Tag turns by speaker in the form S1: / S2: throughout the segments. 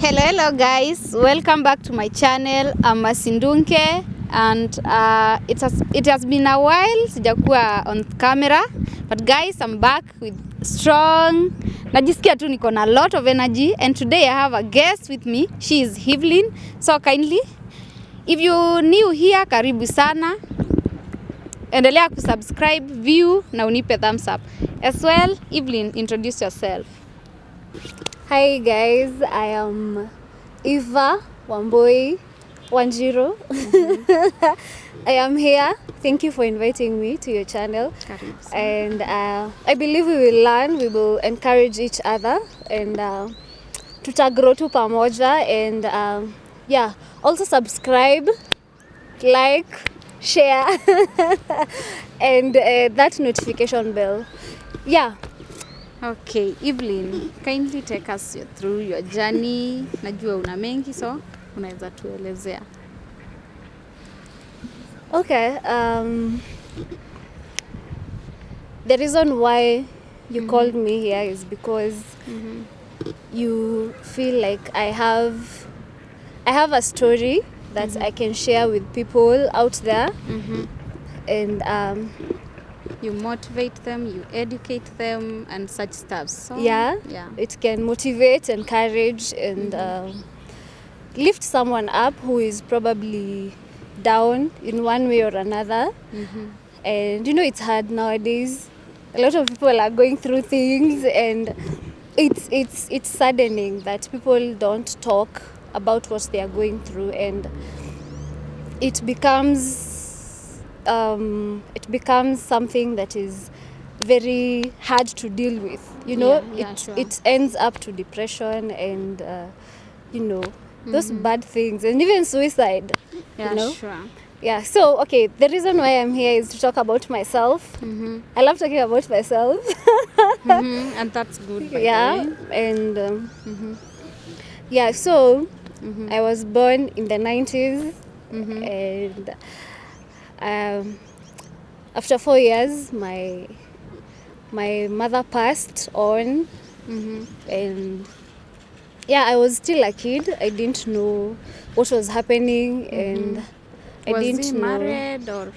S1: Hello guys, welcome back to my channel. I'm Masindunke and it has been a while sijakuwa on camera, but guys, I'm back with strong. Najisikia tu niko na lot of energy, and today I have a guest with me. She is Evelyn. So kindly, if you new here, karibu sana. Endelea kusubscribe, view na unipe thumbs up. As well, Evelyn, introduce yourself.
S2: Hi guys, I am Eva Wamboi Wanjiro. I am here. Thank you for inviting me to your channel. And I believe we will learn, we will encourage each other, and tutagrow tu pamoja. And also subscribe, like, share, and that notification bell. Yeah.
S1: Okay, Evelyn, kindly take us through your journey. Najua una mengi, so unaweza tuelezea.
S2: Okay, the reason why you called me here is because you feel like I have a story that I can share with people out there, and
S1: you motivate them, you educate them, and such stuff. So
S2: it can motivate, encourage, and lift someone up who is probably down in one way or another. And you know, it's hard nowadays. A lot of people are going through things, and it's saddening that people don't talk about what they are going through, and it becomes something that is very hard to deal with. You know, it ends up to depression and those bad things, and even suicide. Yeah, so okay, the reason why I'm here is to talk about myself. I love talking about myself.
S1: And that's good, by the way.
S2: And so I was born in the 90s, and after 4 years my mother passed on. And I was still a kid. I didn't know what was happening, and
S1: Was he married, or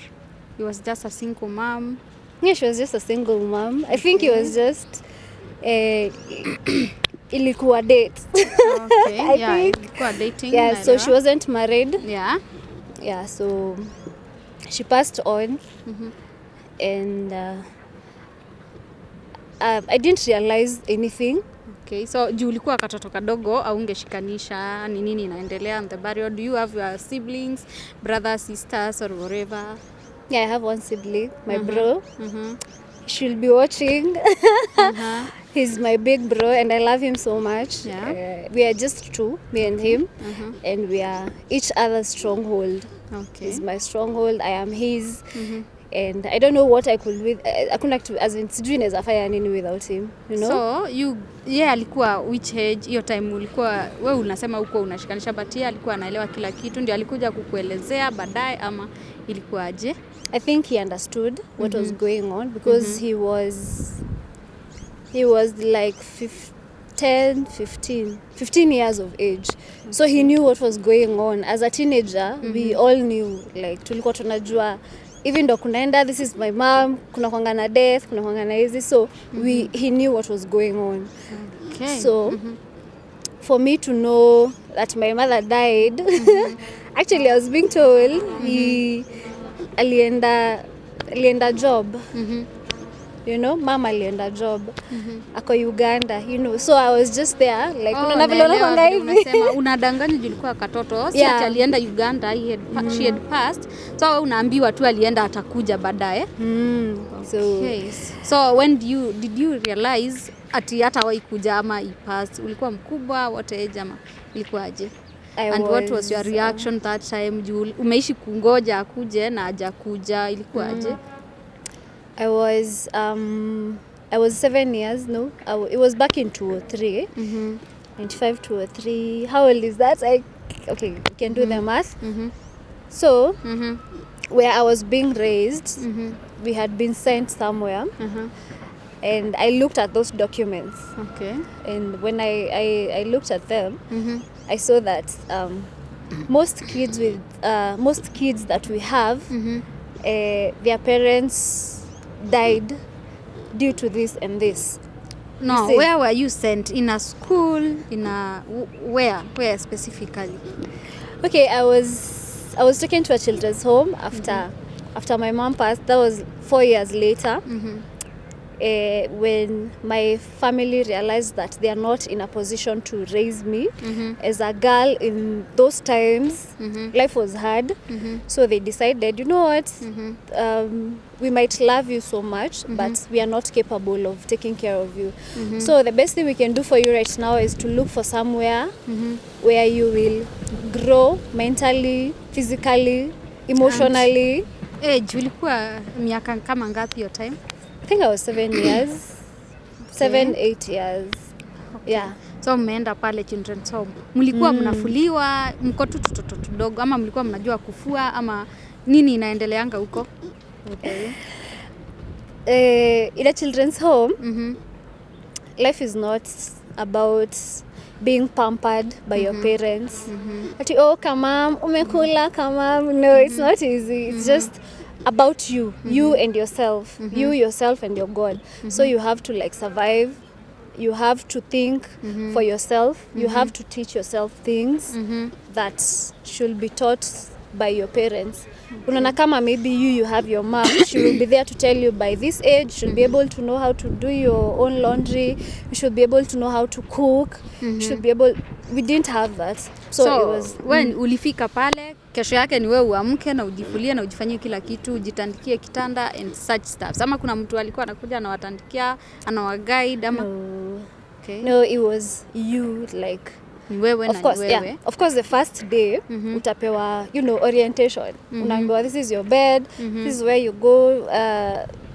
S1: he was just a single mom?
S2: Yeah, she was just a single mom. I think he was just ilikuwa date.
S1: Okay, ilikuwa dating.
S2: Yeah, so she wasn't married.
S1: Yeah,
S2: so she passed on. And I didn't realize anything.
S1: Okay, so juu ulikuwa katoto kadogo au ungeshikanisha ni nini inaendelea on the burial? Do you have your siblings, brothers, sisters, or whatever?
S2: Yeah, I have one sibling, my bro. She'll be watching. He's my big bro, and I love him so much. We are just two, me and him, and we are each other's stronghold.
S1: Okay.
S2: He's my stronghold, I am his. And I don't know what I could with. I couldn't like as in sijui naweza fanya nini without him, you know.
S1: So alikuwa which age hiyo time ulikuwa wewe unasema uko unashikanisha, but alikuwa anaelewa kila kitu, ndio alikuja kukuelezea baadaye ama ilikuwaje?
S2: I think he understood what was going on because he was like 15 years of age. So he knew what was going on. As a teenager, we all knew, like tulikuwa tunajua even ndo kunaenda, this is my mom, kuna kwanga na death, kuna kwanga na hizi, so he knew what was going on.
S1: Okay.
S2: So for me to know that my mother died, actually I was being told he alienda job. You know, mama alienda job ako Uganda, you know, so I was just there like unaona vile unakwanga hivi,
S1: unasema unadanganya julikuwa katoto, si alienda Uganda, she had passed, so unaambiwa tu alienda atakuja baadaye. So when did you realize ati hata waikuja ama he passed? Ulikuwa mkubwa, what age ama ilikuwaje? What was your reaction that time? Umeishi kungoja akuje na hajakuja, ilikuwaje?
S2: I was 7 years. No, it was back in 2003. 95, 2003. How old is that? Okay, you can do the math. So where I was being raised, we had been sent somewhere, and I looked at those documents.
S1: Okay.
S2: And when I looked at them, I saw that most kids that we have, their parents died due to this and this.
S1: No, where were you sent? In a school? Where specifically?
S2: Okay, I was taken to a children's home after my mom passed. That was 4 years later. When my family realized that they are not in a position to raise me as a girl in those times, life was hard. So they decided, you know what, we might love you so much, but we are not capable of taking care of you. So the best thing we can do for you right now is to look for somewhere where you will grow mentally, physically, emotionally.
S1: Age ulikuwa miaka kama ngapi your time?
S2: I think I was 7 years. 7-8 years. Okay. Yeah.
S1: So mmeenda pale children's home. Mlikuwa mnafuliwa, mko tu tutoto tudogo ama mlikuwa mnajua kufua ama nini inaendeleanga huko? Okay.
S2: In a children's home, life is not about being pampered by your parents. Ati, oh, kamam, umekula, kamam. No, it's not easy. It's just about you, you and yourself, you yourself and your God. So you have to like survive, you have to think for yourself, you have to teach yourself things that should be taught by your parents. Unaona kama maybe you have your mom, she will be there to tell you by this age, you should be able to know how to do your own laundry, you should be able to know how to cook, you should be able, we didn't have that. So it was
S1: when ulifika pale, kesho yake ni wewe uamke na ujifulie na ujifanyie kila kitu, ujitandikie kitanda and such stuff. Ama kuna mtu alikuwa anakuja anawatandikia, anawaguide ama
S2: Okay. No, it was you like
S1: wewe
S2: of course, yeah. Of course the first day utapewa, you know, orientation. Unaambiwa this is your bed, this is where you go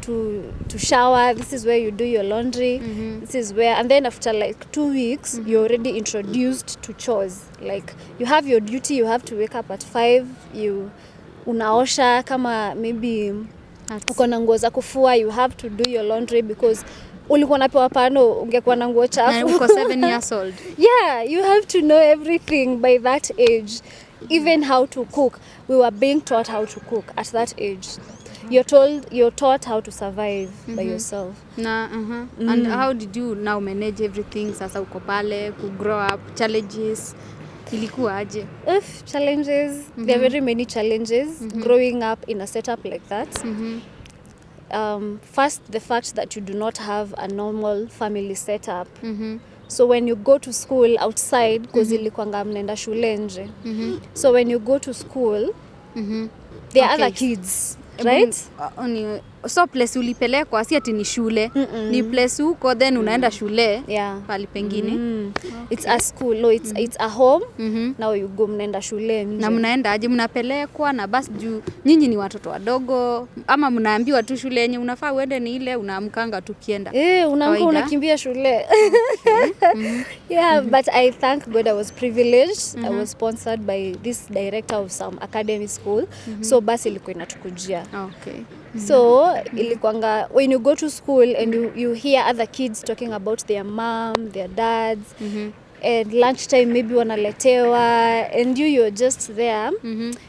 S2: to shower, this is where you do your laundry, this is where, and then after like 2 weeks you're already introduced to chores. Like you have your duty, you have to wake up at 5, you unaosha kama maybe uko na nguo za kufua, you have to do your laundry because ulikuwa napewa pano ungekuwa na nguo chafu.
S1: Uko 7 years old.
S2: Yeah, you have to know everything by that age. Even how to cook. We were being taught how to cook at that age. You're taught how to survive by yourself.
S1: And how did you now manage everything? Sasa uko pale, ku grow up, challenges. Ilikuwa aje?
S2: Challenges. There are very many challenges growing up in a setup like that. First, the fact that you do not have a normal family setup. So when you go to school outside, because ilikuanga mnaenda shule nje. So when you go to school, there are other kids, right?
S1: So place ulipelekwa si ati ni shule, ni place huko then unaenda shule pali pengine.
S2: It's a school, no, it's a home. Now you go mnaenda shule nje.
S1: Na mnaenda aje, mnapelekwa na basi juu nyinyi ni watoto wadogo ama mnaambiwa tu shule yenye unafaa uende ni ile unaamkanga tu kienda?
S2: Unaamka unakimbia shule. Yeah, but I thank God I was privileged. I was sponsored by this director of some academy school. So basi ilikuwa inatukujia.
S1: Okay.
S2: So ilikuanga when you go to school and you hear other kids talking about their mom, their dads, and lunchtime maybe wanaletewa and you're just there.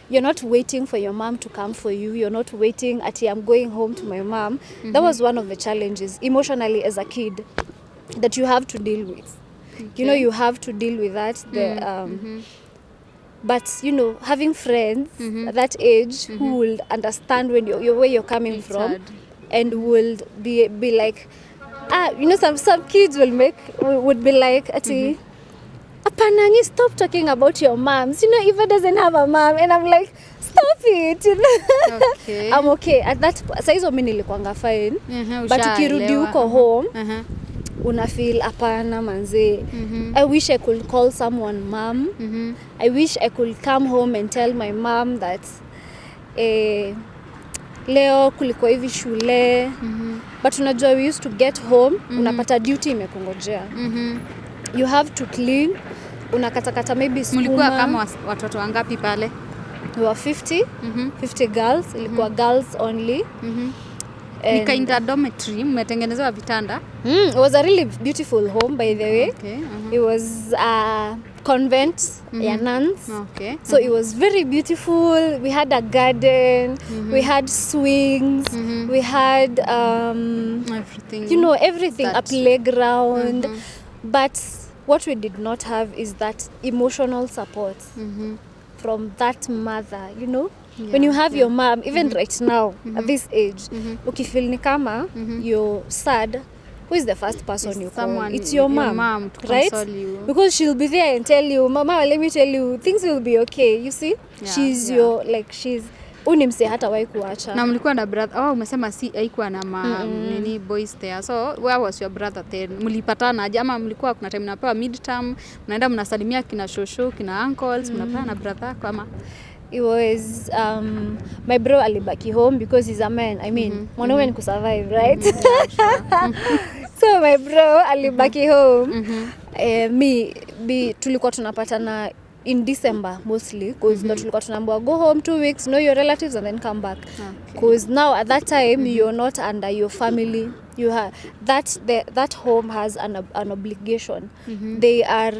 S2: You're not waiting for your mom to come for you. You're not waiting ati I'm going home to my mom. That was one of the challenges emotionally as a kid that you have to deal with. You know, you have to deal with that. But you know, having friends at that age who will understand when where you're coming from, and will be like, you know, some kids would be like, Ati, Apanangi, stop talking about your moms. You know, Eva doesn't have a mom, and I'm like, stop it. You know? Okay. I'm okay at that. Saizo mimi nilikuanga fine, but ukirudi huko home. Una feel apana manze. I wish I could call someone mom. I wish I could come home and tell my mom that leo kuliko hivi shule. But unajua we used to get home, unapata duty imekungojea. You have to clean. Unakatakata maybe skuma.
S1: Mlikuwa kama watoto wangapi pale?
S2: We were 50. 50 girls. Ilikuwa girls only.
S1: Nikaenda dormitory, mmetengenezewa vitanda.
S2: It was a really beautiful home, by the way.
S1: Okay.
S2: It was convent ya nuns.
S1: Okay.
S2: So it was very beautiful. We had a garden, we had swings, we had
S1: Everything.
S2: you know, everything, a
S1: That-
S2: playground. But what we did not have is that emotional support from that mother, you know. When you have your mom, even right now at this age, ukifeel ni kama you're sad, who is the first person you call?
S1: Someone,
S2: It's your mom,
S1: to
S2: right?
S1: console you.
S2: Because she'll be there and tell you, mama, let me tell you, things will be okay. You see, she's your, like, she's unimse hata wai kuacha.
S1: Na mlikuwa na brother. Oh, umesema si haikuwa na nini boys there. So where was your brother then? Mlipatana aje ama mlikuwa kuna time mnapewa midterm, mnaenda mnasalimia kina shosho, kina uncles, mnapata na brother kama?
S2: It was my bro alibaki home because he's a man. I mean, mwanaume ni kusurvive, right? So my bro alibaki home. Me tulikuwa tunapatana in December mostly because ndo tulikuwa tunaambiwa go home 2 weeks, know your relatives and then come back. Because now at that time you're not under your family. You have that home has an obligation.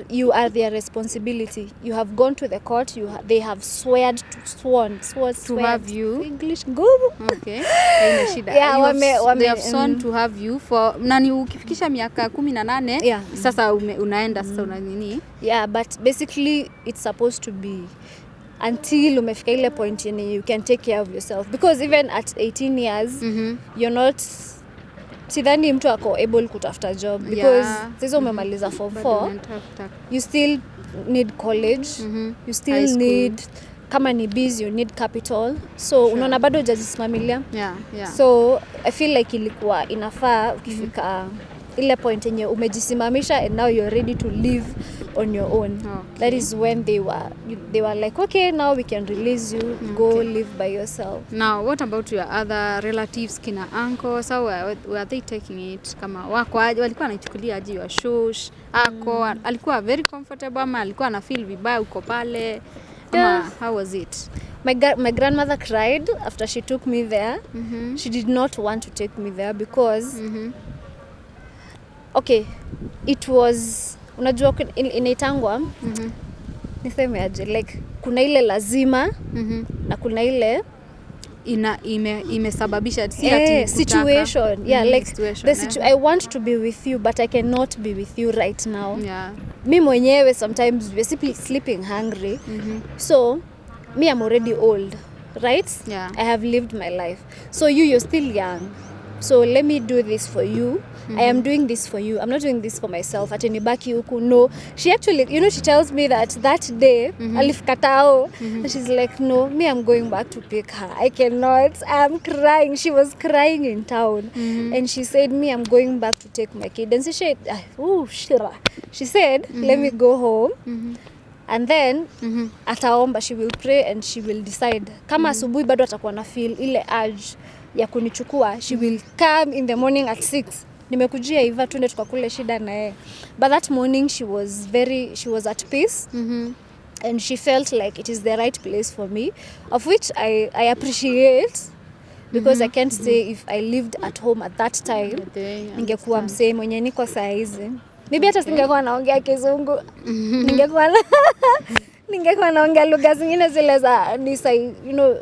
S2: You are their responsibility. You have gone to the court. They have sworn
S1: To have you.
S2: English go.
S1: Okay. Haina shida.
S2: Yeah,
S1: They have sworn to have you for nani ukifikisha miaka 18 sasa unaenda sasa una nini?
S2: Yeah, but basically it's supposed to be until umefika ile point you can take care of yourself, because even at 18 years you're not, sidhani mtu ako able kutafuta job because sasa umemaliza form 4, you still need college, you still need, kama ni biz you need capital, so unaona bado hujajisimamilia. So I feel like ilikuwa inafaa ukifika ile point yenye umejisimamisha and now you're ready to live on your own. That is when they were like, okay, now we can release you, go live by yourself.
S1: Now what about your other relatives, kina uncles, how were they taking it? Kama wako walikuwa wanaichukulia aje your shush ako alikuwa very comfortable ama alikuwa ana feel vibaya uko pale ama how was it?
S2: My grandmother cried after she took me there. She did not want to take me there because okay, it was, unajua inaitangwa niseme aje, like kuna ile lazima na kuna ile
S1: imesababisha
S2: situation. Like situation, I want to be with you but I cannot be with you right now. Mi mwenyewe sometimes we're simply sleeping hungry. So me, I'm already old, right? I have lived my life. So you're still young. So let me do this for you. I am doing this for you. I'm not doing this for myself. Ati nibaki huku. No. She actually, you know, she tells me that day, alifikatao. And she's like, no, me, I'm going back to pick her. I cannot. I'm crying. She was crying in town. And she said, me, I'm going back to take my kid. And she said, let me go home. And then ataomba, she will pray and she will decide. Kama asubuhi bado atakuwa na feel ile urge ya kunichukua, she will come in the morning at 6. Nimekujia hiva tuende tukakule shida na yeye. But that morning she was at peace. And she felt like it is the right place for me, of which I appreciate, because I can't say if I lived at home at that time ningekuwa msee mwenye niko saa hizi. Maybe hata singekuwa naongea Kizungu. Ningekuwa naongea lugha zingine zile za nisa, you know.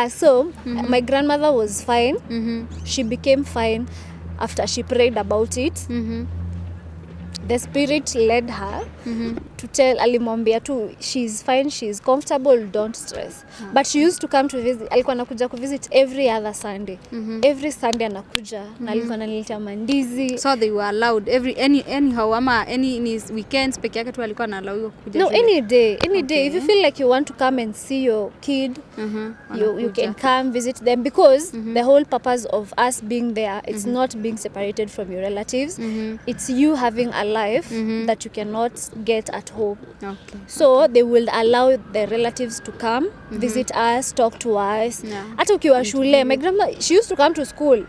S2: So my grandmother was fine. She became fine after she prayed about it. The spirit led her to tell, alimwambia tu, she's fine, she's comfortable, don't stress. But she used to come to visit, alikuwa anakuja kuvisit every other Sunday. Every Sunday anakuja, na alikuwa ananiletea mandizi.
S1: So they were allowed anyhow ama any weekends peke yake tu alikuwa analauiwa kuja?
S2: No, any day. If you feel like you want to come and see your kid, you can come visit them, because the whole purpose of us being there, it's not being separated from your relatives. It's you having a life that you cannot get at home. So they will allow the relatives to come, visit us, talk to us. Hata ukiwa shule, my grandma, she used to come to school.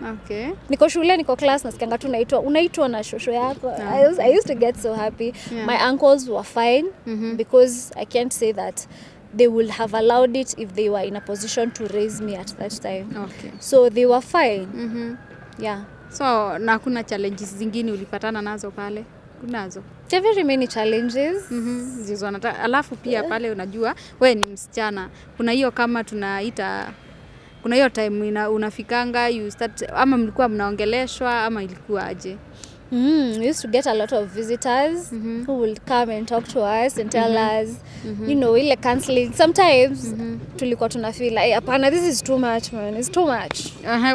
S2: Niko shule, niko class, nasikanga tu unaitwa na shosho yako. I used to get so happy. My uncles were fine, because I can't say that they would have allowed it if they were in a position to raise me at that time. So they were fine.
S1: So na kuna challenges zingine ulipatana nazo pale? kunazo?
S2: There are very many challenges.
S1: Zizo alafu pia pale unajua we ni msichana. Kuna hiyo kama tunaita kuna hiyo time unafikanga you start ama mlikuwa mnaongeleshwa ama ilikuwa aje?
S2: We used to get a lot of visitors who will come and talk to us and tell us, you know, ile counseling. Sometimes tulikuwa tunafeel like, hapana, this is too much, man. It's too much.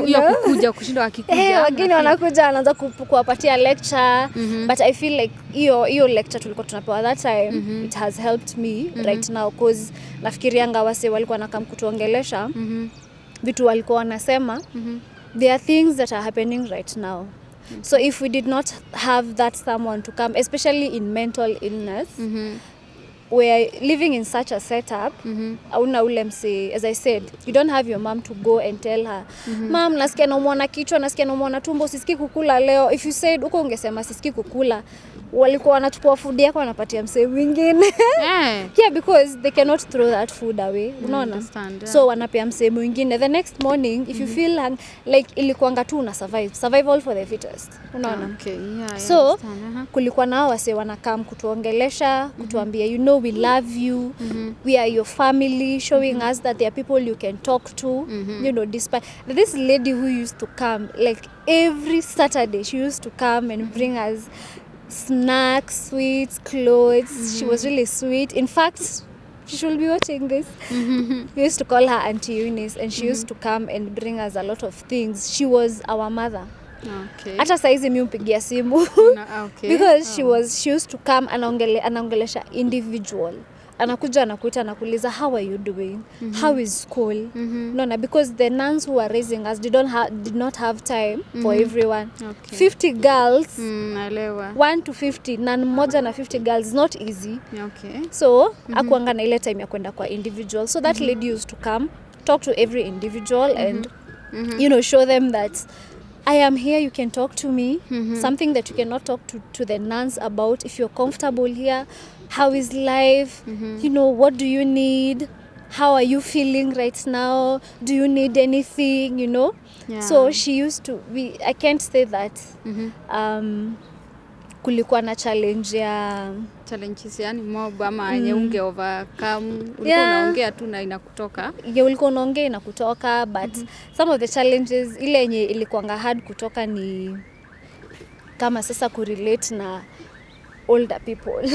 S1: Hiyo kukuja kushinda wakikuja.
S2: Wengine wanakuja wanaanza kuwapatia lecture, but I feel like hiyo lecture tulikuwa tunapewa that time, it has helped me right now cause nafikirianga wase walikuwa nakam kutuongelesha. Vitu walikuwa wanasema, there are things that are happening right now. So if we did not have that someone to come, especially in mental illness, we're living in such a setup, hauna ule mse, as I said, you don't have your mom to go and tell her, mom, nasikia naumwa na kichwa, nasikia naumwa na tumbo, sisiki kukula leo. If you said, uko ungesema sisiki kukula, walikuwa wanachukua food yako wanapatia mse mwingine. Yeah, because they cannot throw that food away. Unaona? So wanapea mse mwingine. The next morning, if you feel like ilikuanga tu una survival for the fittest. Unaona?
S1: Okay, yeah.
S2: So kulikuwa nao wase wanakam kutuongelesha, kutuambia, you know, we love you, we are your family, showing us that there are people you can talk to, you know, despite this lady who used to come like every Saturday, she used to come and bring us snacks, sweets, clothes. She was really sweet. In fact, she should be watching this. We used to call her Auntie Eunice, and she used to come and bring us a lot of things. She was our mother.
S1: Okay.
S2: Hata saizi mimi mpigia simu because she used to come anaongelesha individual. Anakuja anakuita anakuuliza, how are you doing? How is school? No, because the nuns who were raising us did not have time for everyone. 50 girls,
S1: naelewa.
S2: 1 to 50, nun moja na 50 girls is not easy.
S1: Okay.
S2: So akuanga na ile time ya kwenda kwa individual. So that lady used to come, talk to every individual and you know, show them that I am here, you can talk to me. Something that you cannot talk to the nuns about. If you're comfortable here, how is life? You know, what do you need? How are you feeling right now? Do you need anything, you know?
S1: Yeah.
S2: So she used to be, I can't say that kulikuwa na challenges
S1: yani mob ama yenye unge overcome, ulikuwa unaongea tu na inakutoka.
S2: Ulikuwa unaongea inakutoka, but some of the challenges ile yenye ilikuwa hard kutoka ni kama sasa kurelate na older people.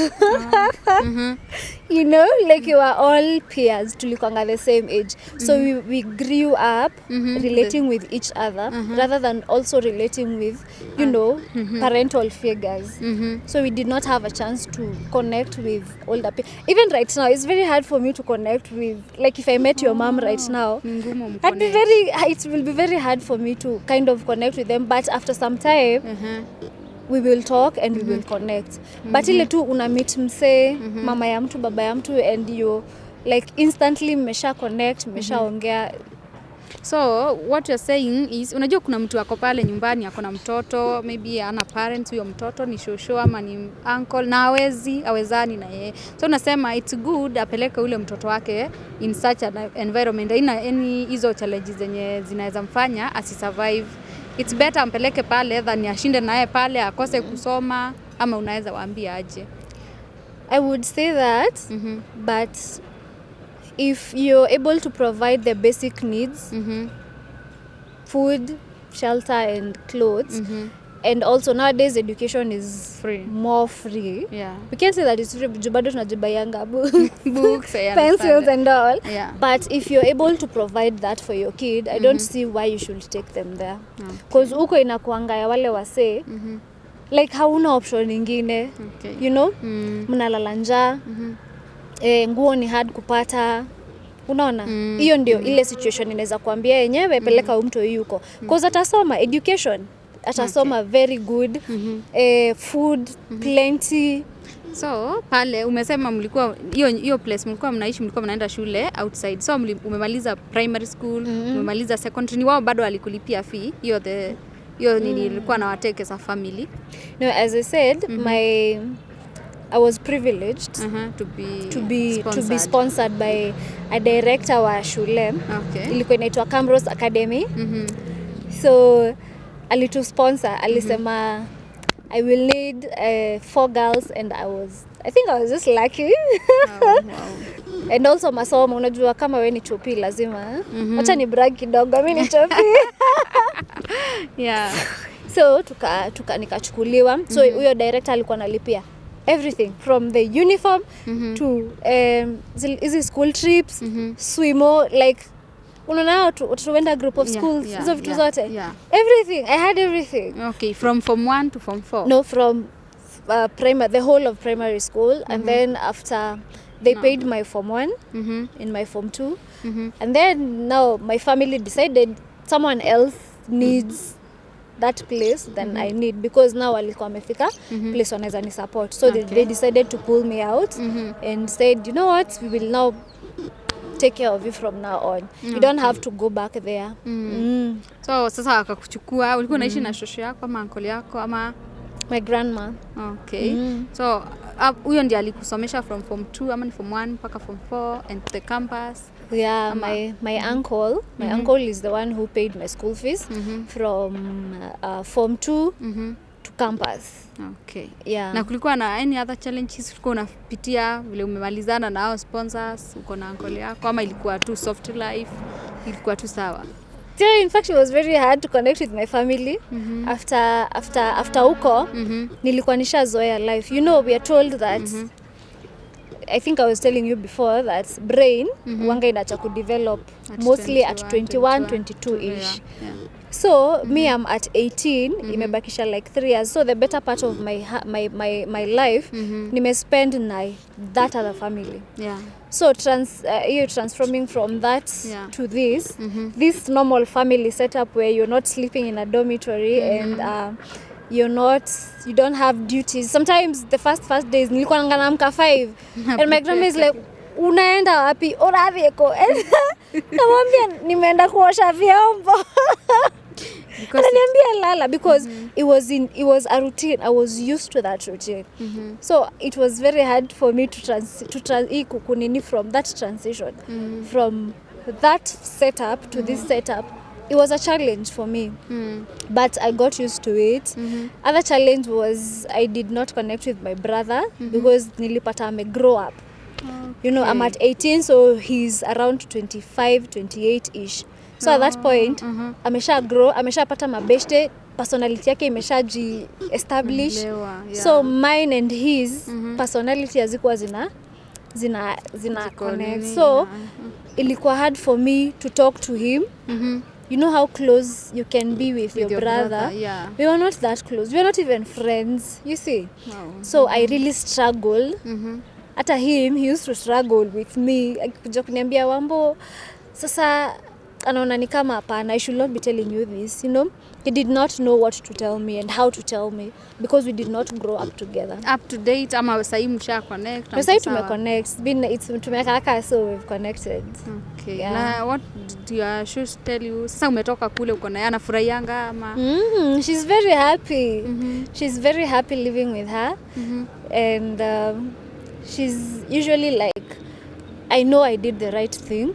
S2: You know, like you are all peers, tulikuanga the same age. So we grew up relating with each other rather than also relating with, you know, parental figures. So we did not have a chance to connect with older people. Even right now, it's very hard for me to connect with, like if I met your mom right now, it will be very hard for me to kind of connect with them. But after some time, we will talk and we will connect. But ile tu una meet mse, mama ya mtu, baba ya mtu, and you like instantly mmesha connect, mmesha ongea.
S1: So what you're saying is, unajua kuna mtu ako pale nyumbani ako na mtoto, maybe ana parents, huyo mtoto ni shosho ama ni uncle na awezani na yeye. So unasema it's good apeleke ule mtoto wake in such an environment, ina any hizo challenges zenye zinaweza mfanya asisurvive. It's better ampeleke pale than ashinde naye pale akose kusoma, ama unaweza waambia aje?
S2: I would say that, but if you're able to provide the basic needs, food, shelter and clothes, and also nowadays education is more free.
S1: Yeah.
S2: We can't say that it's free, bado tunajibayanga
S1: books,
S2: pencils and all.
S1: Yeah.
S2: But if you're able to provide that for your kid, I don't see why you should take them there. Because uko inakuanga ya wale wase, like hauna option ingine, you know, mnalala njaa, nguo ni hard kupata. Unaona? Hiyo ndio ile situation inaweza kuambia yenyewe peleka mtu yuko. Because atasoma education, atasoma very good, food plenty.
S1: So pale umesema mlikuwa hiyo place mlikuwa mnaishi, mlikuwa mnaenda shule outside. So umemaliza primary school, umemaliza secondary, ni wao bado alikulipia fee hiyo nini ilikuwa na wateke sa family?
S2: No, as I said, I was privileged
S1: to be
S2: sponsored by a director wa shule. Ilikuwa inaitwa Camrose Academy. So alitu sponsor, alisema I will need 4 girls, and I think I was just lucky.
S1: Wow.
S2: And also masomo, unajua kama wewe ni chopi lazima. Acha ni brag kidogo, mimi ni chopi.
S1: Yeah.
S2: So nikachukuliwa. So huyo director alikuwa analipia everything from the uniform to hizi school trips, swimo, like unaona tuenda group of schools, hizo vitu zote. Everything, I had everything.
S1: Okay, from form 1 to form 4?
S2: No, from the whole of primary school, and then after they paid my form 1 in my form 2, and then now my family decided someone else needs that place than I need, because now walikuwa wamefika place wanaweza ni support, so they decided to pull me out and said, you know what, we will now take care of you from now on. You don't have to go back there.
S1: So sasa wakakuchukua, ulikuwa unaishi na shosho yako ama uncle yako ama
S2: my grandma?
S1: Okay. So huyo ndiye alikusomesha from form 2 ama ni form 1 mpaka form 4 and the campus?
S2: Yeah, my uncle, uncle is the one who paid my school fees from form 2 to campus.
S1: Okay.
S2: Yeah.
S1: Na kulikuwa na any other challenges ulikuwa unapitia vile umemalizana na hao sponsors, uko na uncle yako, ama ilikuwa tu soft life, ilikuwa tu sawa?
S2: Yeah, in fact it was very hard to connect with my family. After huko nilikuwa nishazoea life. You know, we are told that I think I was telling you before that brain wanga inacha ku develop mostly at 21 22ish. Yeah. So me I'm at 18, imebakisha like 3 years. So the better part of my life nimespend na that other family.
S1: Yeah.
S2: So you're transforming from that to this normal family setup where you're not sleeping in a dormitory and you don't have duties. Sometimes the first days nilikuwa naamka 5 and my grandma is like, unaenda wapi? Oraveko. Namwambia nimeenda kuosha vyombo. Ananiambia lala, because it was a routine. I was used to that routine. So it was very hard for me to from that transition from that setup to this setup. It was a challenge for me, but I got used to it. Other challenge was I did not connect with my brother because nilipata ame grow up. You know, I'm at 18, so he's around 25, 28-ish. So at that point, amesha grow, amesha pata mabeshte, personality yake imeshaji establish. So mine and his personality hazikuwa zina connect. So ilikuwa hard for me to talk to him. You know how close you can be with your brother.
S1: Yeah.
S2: We were not that close. We were not even friends, you see. So I really struggled. Hata him, he used to struggle with me. Akikuja kuniambia, Wambo, sasa anaona ni kama hapana, I should not be telling you this, you know. He did not know what to tell me and how to tell me because we did not grow up together.
S1: Up to date ama sahi msha connect?
S2: Sahi tumeconnect. Tumekaka, so we've connected.
S1: Okay. Yeah. Na what do your shoes tell you? Sasa umetoka kule uko na yana furahiyanga ama?
S2: She's very happy. She's very happy living with her. And she's usually like, I know I did the right thing.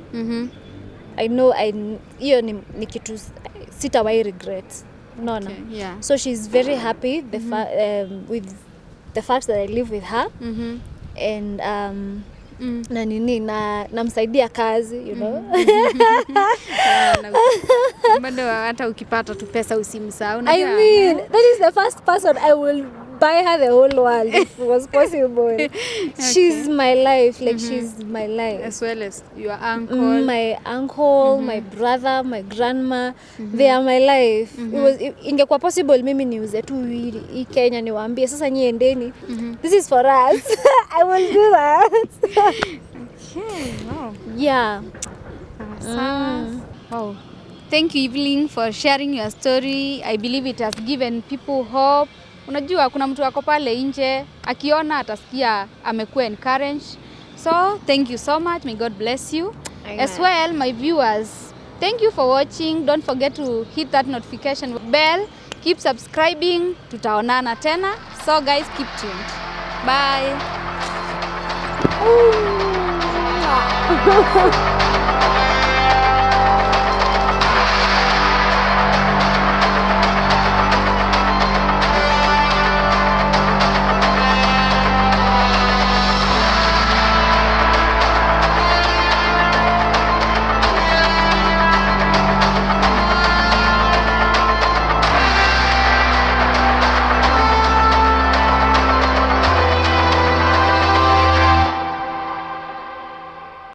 S2: I know hiyo ni kitu sitawahi regret. No. Okay, yeah. So she's very happy with the fact that I live with her. And namsaidia kazi, you know.
S1: Bado hata ukipata tu pesa usimsahau.
S2: I mean, that is the first person I will buy her the whole world if it was possible. Okay. She's my life, like she's my life.
S1: As well as your uncle.
S2: My uncle, my brother, my grandma, they are my life. Ingekuwa possible mimi niuze tu hii Kenya niwaambie sasa nyie endeni. This is for us. I will do that.
S1: Okay, wow.
S2: Yeah.
S1: Wow. Thank you, Evelyn, for sharing your story. I believe it has given people hope. Unajua kuna mtu wako pale nje akiona atasikia amekuwa encouraged. So thank you so much. May God bless you. Amen. As well, my viewers, thank you for watching. Don't forget to hit that notification bell. Keep subscribing. Tutaonana tena. So guys, keep tuned. Bye.